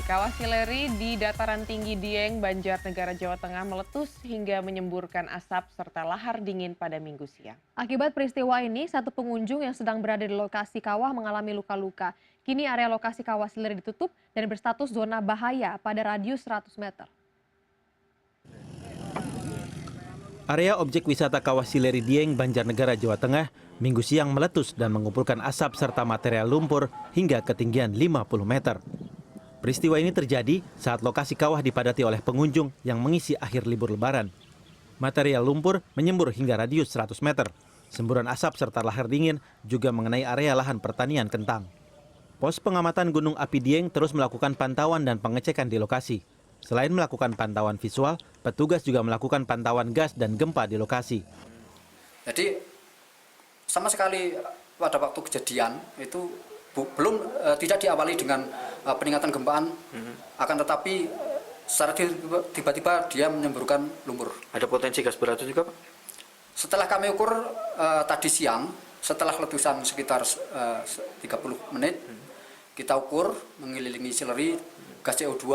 Kawah Sileri di dataran tinggi Dieng, Banjarnegara, Jawa Tengah meletus hingga menyemburkan asap serta lahar dingin pada Minggu siang. Akibat peristiwa ini, satu pengunjung yang sedang berada di lokasi kawah mengalami luka-luka. Kini area lokasi kawah Sileri ditutup dan berstatus zona bahaya pada radius 100 meter. Area objek wisata Kawah Sileri Dieng, Banjarnegara, Jawa Tengah, Minggu siang meletus dan mengumpulkan asap serta material lumpur hingga ketinggian 50 meter. Peristiwa ini terjadi saat lokasi kawah dipadati oleh pengunjung yang mengisi akhir libur lebaran. Material lumpur menyembur hingga radius 100 meter. Semburan asap serta lahar dingin juga mengenai area lahan pertanian kentang. Pos pengamatan Gunung Api Dieng terus melakukan pantauan dan pengecekan di lokasi. Selain melakukan pantauan visual, petugas juga melakukan pantauan gas dan gempa di lokasi. Jadi sama sekali pada waktu kejadian itu belum tidak diawali dengan peningkatan gempaan, akan tetapi secara tiba-tiba dia menyemburkan lumpur. Ada potensi gas beracun juga, Pak? Setelah kami ukur tadi siang, setelah letusan sekitar 30 menit, kita ukur mengelilingi Sileri, gas CO2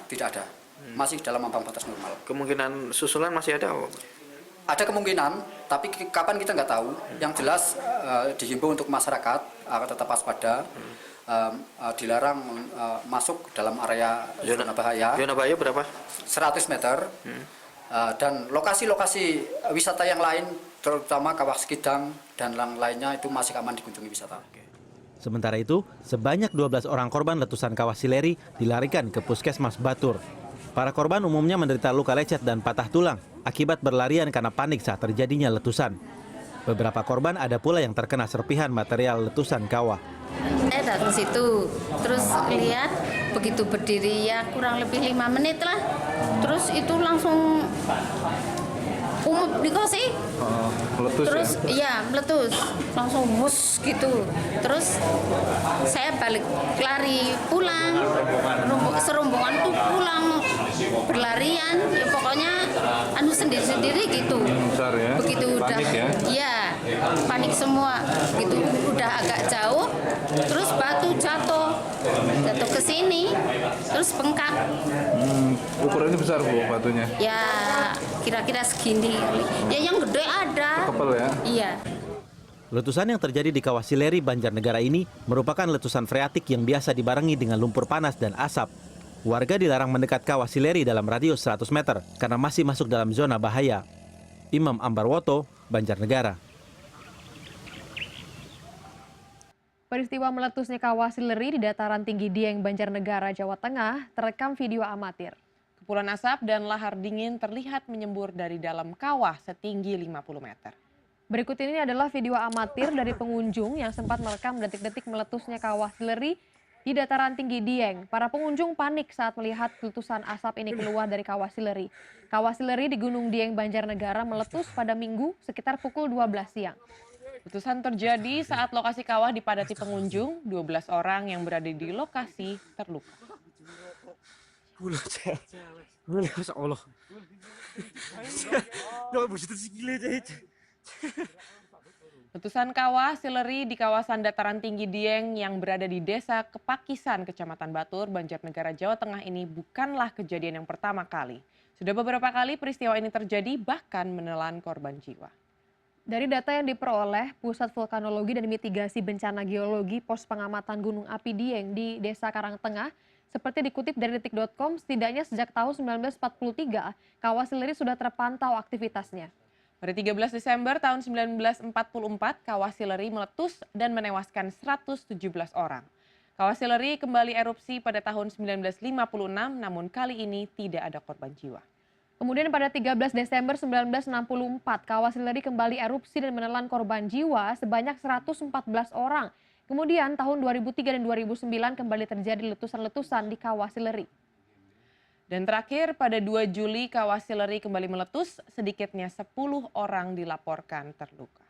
tidak ada, masih dalam ambang batas normal. Kemungkinan susulan masih ada, Pak? Ada kemungkinan, tapi kapan kita nggak tahu. Yang jelas dihimbau untuk masyarakat agar tetap waspada, dilarang masuk dalam area zona bahaya. Zona bahaya berapa? 100 meter. Dan lokasi-lokasi wisata yang lain, terutama Kawah Sekidang dan lainnya itu masih aman dikunjungi wisata. Sementara itu, sebanyak 12 orang korban letusan Kawah Sileri dilarikan ke Puskesmas Batur. Para korban umumnya menderita luka lecet dan patah tulang akibat berlarian karena panik saat terjadinya letusan. Beberapa korban ada pula yang terkena serpihan material letusan kawah. Saya datang situ, terus lihat begitu berdiri ya kurang lebih 5 menit lah. Terus itu langsung dikasih, meletus terus ya? iya meletus, langsung wus gitu. Terus saya balik lari pulang, serombongan tuh pulang berlarian, ya pokoknya sendiri-sendiri gitu. Besar ya? Begitu udah, Panik ya? Iya, panik semua. Gitu udah agak jauh, terus batu jatuh ke sini, terus bengkak. Ukurannya besar, Bu, batunya? Ya kira-kira segini. Ya yang gede ada. Kepel ya? Iya. Letusan yang terjadi di Kawah Sileri, Banjarnegara ini merupakan letusan freatik yang biasa dibarengi dengan lumpur panas dan asap. Warga dilarang mendekat Kawah Sileri dalam radius 100 meter karena masih masuk dalam zona bahaya. Imam Ambarwoto, Banjarnegara. Peristiwa meletusnya Kawah Sileri di dataran tinggi Dieng, Banjarnegara, Jawa Tengah terekam video amatir. Kepulan asap dan lahar dingin terlihat menyembur dari dalam kawah setinggi 50 meter. Berikut ini adalah video amatir dari pengunjung yang sempat merekam detik-detik meletusnya Kawah Sileri di dataran tinggi Dieng. Para pengunjung panik saat melihat letusan asap ini keluar dari Kawah Sileri. Kawah Sileri di Gunung Dieng, Banjarnegara meletus pada Minggu sekitar pukul 12 siang. Letusan terjadi saat lokasi kawah dipadati pengunjung, 12 orang yang berada di lokasi terluka. Letusan Kawah Sileri di kawasan dataran tinggi Dieng yang berada di Desa Kepakisan, Kecamatan Batur, Banjarnegara, Jawa Tengah ini bukanlah kejadian yang pertama kali. Sudah beberapa kali peristiwa ini terjadi, bahkan menelan korban jiwa. Dari data yang diperoleh Pusat Vulkanologi dan Mitigasi Bencana Geologi Pos Pengamatan Gunung Api Dieng di Desa Karangtengah, seperti dikutip dari detik.com, setidaknya sejak tahun 1943, Kawah Sileri sudah terpantau aktivitasnya. Pada 13 Desember tahun 1944, Kawah Sileri meletus dan menewaskan 117 orang. Kawah Sileri kembali erupsi pada tahun 1956, namun kali ini tidak ada korban jiwa. Kemudian pada 13 Desember 1964, Kawah Sileri kembali erupsi dan menelan korban jiwa sebanyak 114 orang. Kemudian tahun 2003 dan 2009 kembali terjadi letusan-letusan di Kawah Sileri. Dan terakhir pada 2 Juli Kawah Sileri kembali meletus, sedikitnya 10 orang dilaporkan terluka.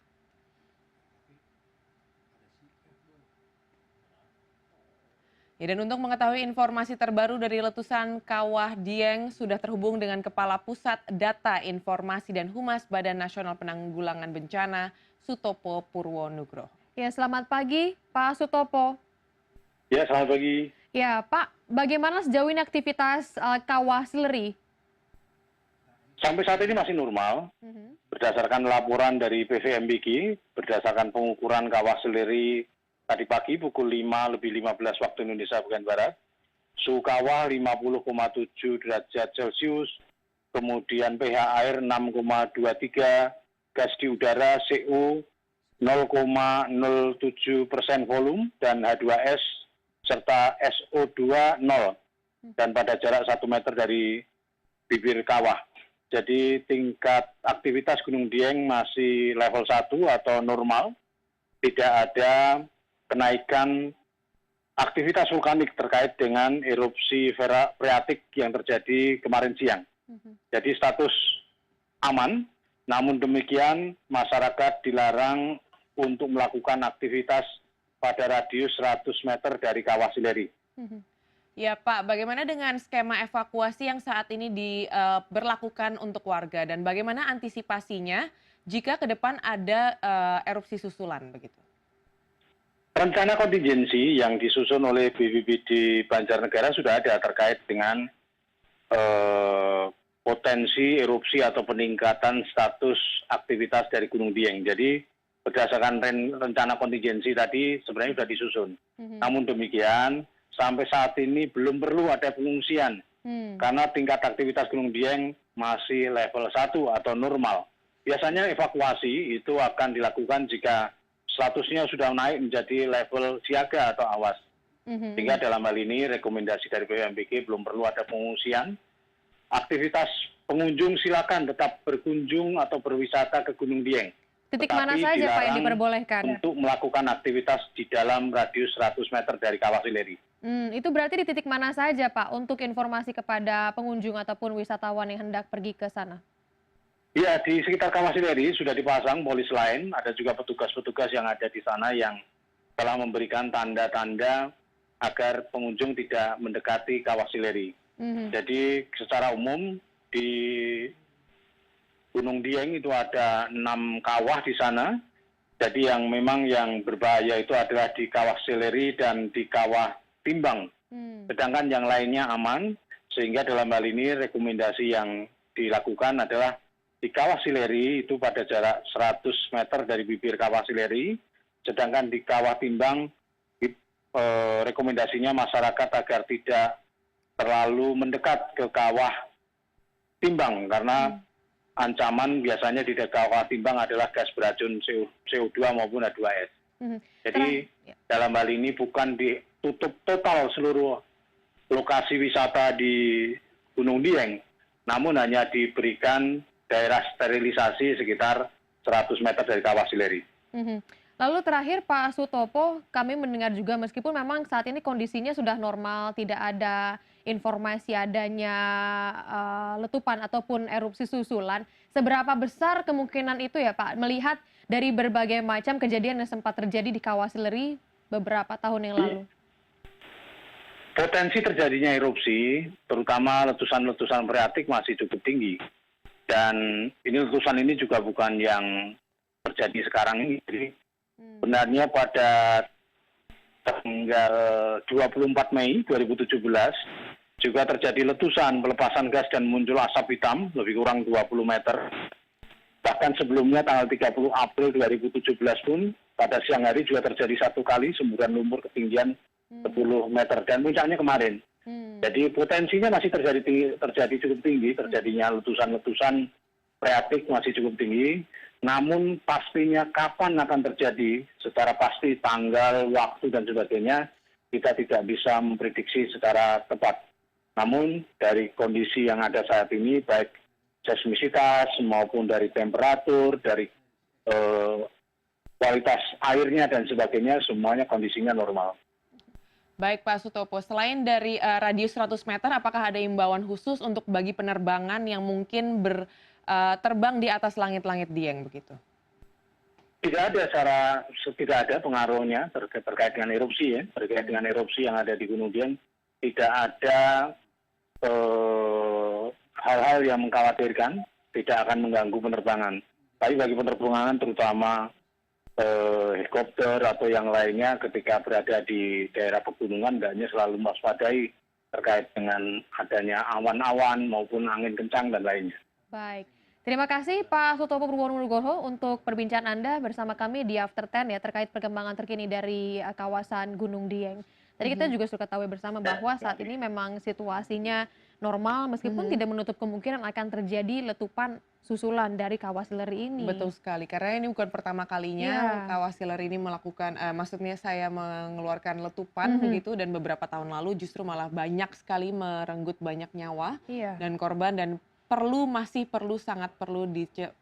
Ya, dan untuk mengetahui informasi terbaru dari letusan Kawah Dieng, sudah terhubung dengan Kepala Pusat Data Informasi dan Humas Badan Nasional Penanggulangan Bencana, Sutopo Purwonugroho. Ya, selamat pagi Pak Sutopo. Ya, selamat pagi. Ya, Pak, Bagaimana sejauh ini aktivitas Kawah Sileri? Sampai saat ini masih normal. Berdasarkan laporan dari PVMBG, berdasarkan pengukuran Kawah Sileri tadi pagi pukul 5:15 waktu Indonesia bagian Barat, suhu kawah 50,7 derajat Celcius, kemudian pH air 6,23, gas di udara CO 0,07% volume, dan H2S serta SO2 0, dan pada jarak 1 meter dari bibir kawah. Jadi tingkat aktivitas Gunung Dieng masih level 1 atau normal, tidak ada kenaikan aktivitas vulkanik terkait dengan erupsi freatik yang terjadi kemarin siang. Jadi status aman, namun demikian masyarakat dilarang untuk melakukan aktivitas pada radius 100 meter dari Kawah Sileri. Ya Pak, bagaimana dengan skema evakuasi yang saat ini diberlakukan untuk warga dan bagaimana antisipasinya jika ke depan ada erupsi susulan begitu? Rencana kontingensi yang disusun oleh BPBD Banjarnegara sudah ada terkait dengan potensi erupsi atau peningkatan status aktivitas dari Gunung Dieng. Jadi berdasarkan rencana kontingensi tadi sebenarnya sudah disusun. Namun demikian sampai saat ini belum perlu ada pengungsian karena tingkat aktivitas Gunung Dieng masih level 1 atau normal. Biasanya evakuasi itu akan dilakukan jika statusnya sudah naik menjadi level siaga atau awas. Sehingga dalam hal ini rekomendasi dari BMBG belum perlu ada pengungsian. Aktivitas pengunjung silakan tetap berkunjung atau berwisata ke Gunung Dieng. Titik mana saja Pak yang diperbolehkan? Untuk melakukan aktivitas di dalam radius 100 meter dari Kawah Sileri. Itu berarti di titik mana saja Pak untuk informasi kepada pengunjung ataupun wisatawan yang hendak pergi ke sana? Ya, di sekitar Kawah Sileri sudah dipasang polis lain, ada juga petugas-petugas yang ada di sana yang telah memberikan tanda-tanda agar pengunjung tidak mendekati Kawah Sileri. Jadi secara umum di Gunung Dieng itu ada 6 kawah di sana. Jadi yang memang yang berbahaya itu adalah di Kawah Sileri dan di Kawah Timbang. Sedangkan yang lainnya aman, sehingga dalam hal ini rekomendasi yang dilakukan adalah di Kawah Sileri itu pada jarak 100 meter dari bibir Kawah Sileri, sedangkan di Kawah Timbang rekomendasinya masyarakat agar tidak terlalu mendekat ke Kawah Timbang karena ancaman biasanya di Kawah Timbang adalah gas beracun CO2 maupun H2S. Jadi dalam hal ini bukan ditutup total seluruh lokasi wisata di Gunung Dieng, namun hanya diberikan daerah sterilisasi sekitar 100 meter dari Kawah Sileri. Lalu terakhir Pak Sutopo, kami mendengar juga meskipun memang saat ini kondisinya sudah normal, tidak ada informasi adanya letupan ataupun erupsi susulan, seberapa besar kemungkinan itu ya Pak, melihat dari berbagai macam kejadian yang sempat terjadi di Kawah Sileri beberapa tahun yang lalu? Potensi terjadinya erupsi, terutama letusan-letusan freatik masih cukup tinggi. Dan ini letusan ini juga bukan yang terjadi sekarang ini. Jadi sebenarnya pada tanggal 24 Mei 2017 juga terjadi letusan, pelepasan gas dan muncul asap hitam lebih kurang 20 meter. Bahkan sebelumnya tanggal 30 April 2017 pun pada siang hari juga terjadi satu kali semburan lumpur ketinggian 10 meter dan puncaknya kemarin. Jadi potensinya masih terjadi cukup tinggi, terjadinya letusan-letusan freatik masih cukup tinggi. Namun pastinya kapan akan terjadi secara pasti tanggal, waktu dan sebagainya kita tidak bisa memprediksi secara tepat. Namun dari kondisi yang ada saat ini baik seismisitas maupun dari temperatur, dari kualitas airnya dan sebagainya semuanya kondisinya normal. Baik Pak Sutopo, selain dari radius 100 meter, apakah ada imbauan khusus untuk bagi penerbangan yang mungkin terbang di atas langit-langit Dieng begitu? Tidak ada pengaruhnya terkait dengan erupsi ya, terkait dengan erupsi yang ada di Gunung Dieng. Tidak ada hal-hal yang mengkhawatirkan, tidak akan mengganggu penerbangan. Tapi bagi penerbangan terutama helikopter atau yang lainnya ketika berada di daerah pegunungan hendaknya selalu mewaspadai terkait dengan adanya awan-awan maupun angin kencang dan lainnya. Baik. Terima kasih Pak Sutopo Purwonugroho untuk perbincangan Anda bersama kami di After 10 ya terkait perkembangan terkini dari kawasan Gunung Dieng. Tadi kita juga sudah ketahui bersama bahwa saat ini memang situasinya normal meskipun tidak menutup kemungkinan akan terjadi letupan susulan dari kawah Sileri ini. Betul sekali, karena ini bukan pertama kalinya Iya. kawah Sileri ini melakukan, maksudnya saya mengeluarkan letupan begitu, dan beberapa tahun lalu justru malah banyak sekali merenggut banyak nyawa Iya. dan korban, dan masih perlu sangat perlu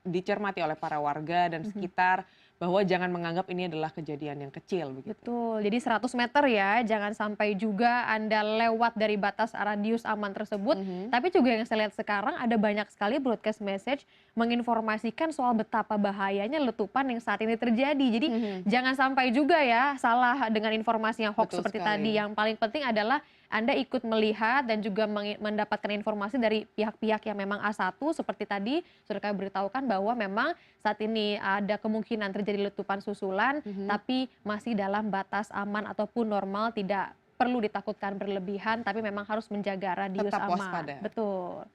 dicermati oleh para warga dan sekitar bahwa jangan menganggap ini adalah kejadian yang kecil begitu. Betul, jadi 100 meter ya, jangan sampai juga Anda lewat dari batas radius aman tersebut. Tapi juga yang saya lihat sekarang ada banyak sekali broadcast message menginformasikan soal betapa bahayanya letupan yang saat ini terjadi. Jadi jangan sampai juga ya salah dengan informasi yang hoax Betul seperti sekali. tadi. Yang paling penting adalah Anda ikut melihat dan juga mendapatkan informasi dari pihak-pihak yang memang A1 seperti tadi sudah kami beritahukan bahwa memang saat ini ada kemungkinan terjadi letupan susulan tapi masih dalam batas aman ataupun normal, tidak perlu ditakutkan berlebihan tapi memang harus menjaga radius Tetap aman. waspada. Betul.